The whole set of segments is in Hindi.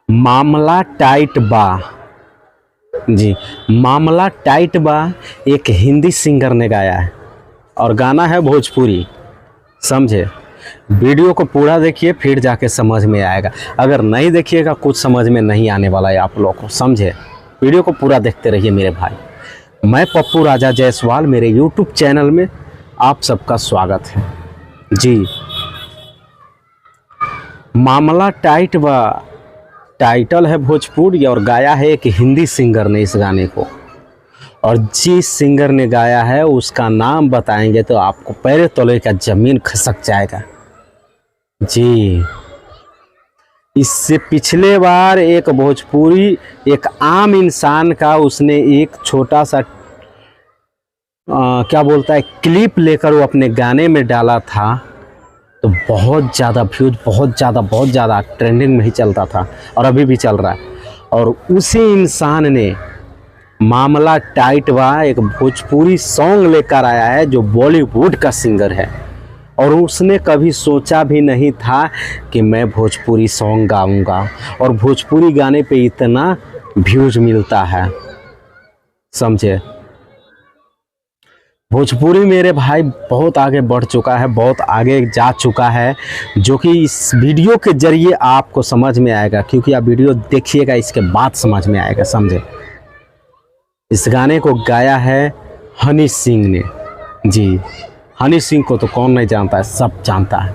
मामला टाइट बा। जी, मामला टाइट बा एक हिंदी सिंगर ने गाया है और गाना है भोजपुरी। समझे? वीडियो को पूरा देखिए फिर जाके समझ में आएगा। अगर नहीं देखिएगा कुछ समझ में नहीं आने वाला है आप लोग को। समझे? वीडियो को पूरा देखते रहिए मेरे भाई। मैं पप्पू राजा जायसवाल, मेरे यूट्यूब चैनल में आप सबका स्वागत है। जी, मामला टाइट बा टाइटल है भोजपुरी और गाया है एक हिंदी सिंगर ने इस गाने को। और जिस सिंगर ने गाया है उसका नाम बताएंगे तो आपको पैर तले का ज़मीन खसक जाएगा। जी, इससे पिछले बार एक भोजपुरी एक आम इंसान का उसने एक छोटा सा क्या बोलता है क्लिप लेकर वो अपने गाने में डाला था, तो बहुत ज़्यादा व्यूज, बहुत ज़्यादा ट्रेंडिंग में ही चलता था और अभी भी चल रहा है। और उसी इंसान ने मामला टाइट बा एक भोजपुरी सॉन्ग लेकर आया है जो बॉलीवुड का सिंगर है। और उसने कभी सोचा भी नहीं था कि मैं भोजपुरी सॉन्ग गाऊंगा और भोजपुरी गाने पे इतना व्यूज मिलता है। समझे? भोजपुरी मेरे भाई बहुत आगे बढ़ चुका है, बहुत आगे जा चुका है, जो कि इस वीडियो के ज़रिए आपको समझ में आएगा, क्योंकि आप वीडियो देखिएगा इसके बाद समझ में आएगा। समझे? इस गाने को गाया है हनी सिंह ने। जी, हनी सिंह को तो कौन नहीं जानता है, सब जानता है,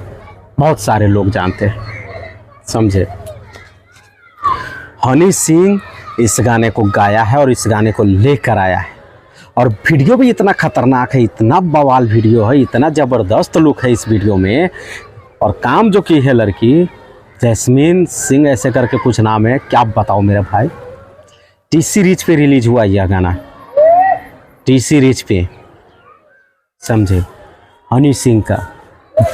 बहुत सारे लोग जानते हैं। समझे? हनी सिंह इस गाने को गाया है और इस गाने को लेकर आया है। और वीडियो भी इतना खतरनाक है, इतना बवाल वीडियो है, इतना ज़बरदस्त लुक है इस वीडियो में। और काम जो की है लड़की जैस्मीन सिंह ऐसे करके कुछ नाम है, क्या बताओ मेरे भाई। टीसी रिच पे रिलीज हुआ यह गाना, टीसी रिच पे। समझे? हनी सिंह का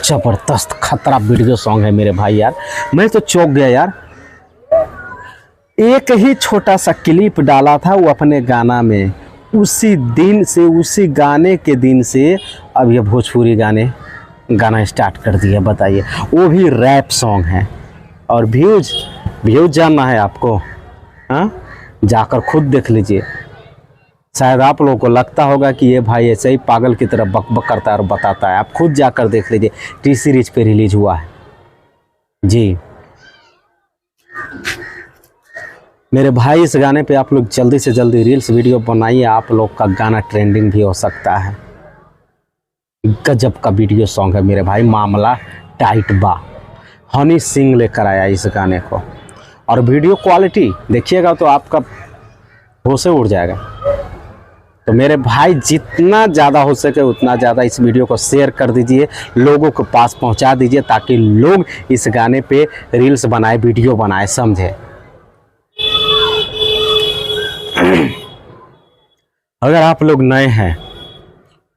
ज़बरदस्त खतरा वीडियो सॉन्ग है मेरे भाई। यार मैं तो चौंक गया यार। एक ही छोटा सा क्लिप डाला था वो अपने गाना में, उसी दिन से, उसी गाने के दिन से अब ये भोजपुरी गाना स्टार्ट कर दिया। बताइए, वो भी रैप सॉन्ग है। और व्यूज जानना है आपको? हाँ, जाकर खुद देख लीजिए। शायद आप लोगों को लगता होगा कि ये भाई ऐसे ही पागल की तरह बकबक करता है और बताता है। आप खुद जाकर देख लीजिए, टी सीरीज पे रिलीज हुआ है। जी मेरे भाई, इस गाने पे आप लोग जल्दी से जल्दी रील्स वीडियो बनाइए, आप लोग का गाना ट्रेंडिंग भी हो सकता है। गजब का वीडियो सॉन्ग है मेरे भाई, मामला टाइट बा। हनी सिंह लेकर आया इस गाने को। और वीडियो क्वालिटी देखिएगा तो आपका होश से उड़ जाएगा। तो मेरे भाई, जितना ज़्यादा हो सके उतना ज़्यादा इस वीडियो को शेयर कर दीजिए, लोगों के पास पहुंचा दीजिए, ताकि लोग इस गाने पे रील्स बनाए, वीडियो बनाए। समझे? अगर आप लोग नए हैं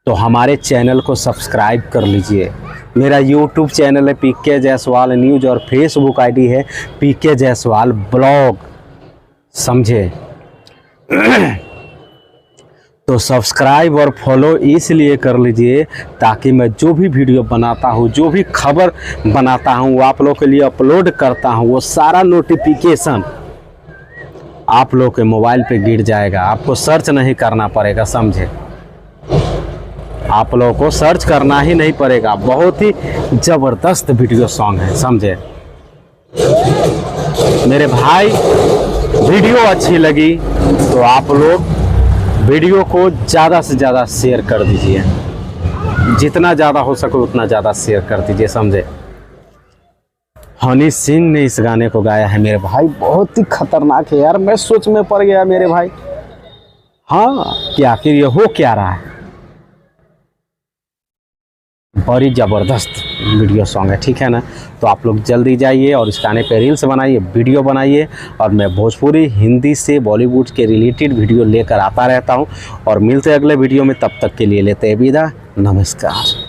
तो हमारे चैनल को सब्सक्राइब कर लीजिए। मेरा यूट्यूब चैनल है पीके जायसवाल न्यूज़ और फेसबुक आईडी है पीके जायसवाल ब्लॉग। समझे? तो सब्सक्राइब और फॉलो इसलिए कर लीजिए ताकि मैं जो भी वीडियो बनाता हूँ, जो भी खबर बनाता हूँ, वो आप लोग के लिए अपलोड करता हूँ, वो सारा नोटिफिकेशन आप लोग के मोबाइल पे गिर जाएगा। आपको सर्च नहीं करना पड़ेगा। समझे? आप लोगों को सर्च करना ही नहीं पड़ेगा। बहुत ही ज़बरदस्त वीडियो सॉन्ग है। समझे? मेरे भाई, वीडियो अच्छी लगी तो आप लोग वीडियो को ज़्यादा से ज़्यादा शेयर कर दीजिए, जितना ज़्यादा हो सके उतना ज़्यादा शेयर कर दीजिए। समझे? हनी सिंह ने इस गाने को गाया है मेरे भाई, बहुत ही खतरनाक है यार। मैं सोच में पड़ गया मेरे भाई। हाँ, कि आखिर ये हो क्या रहा है। बड़ी ज़बरदस्त वीडियो सॉन्ग है, ठीक है ना? तो आप लोग जल्दी जाइए और इस गाने पे रील्स बनाइए, वीडियो बनाइए। और मैं भोजपुरी, हिंदी से बॉलीवुड के रिलेटेड वीडियो लेकर आता रहता हूँ। और मिलते हैं अगले वीडियो में, तब तक के लिए लेते हैं विदा। नमस्कार।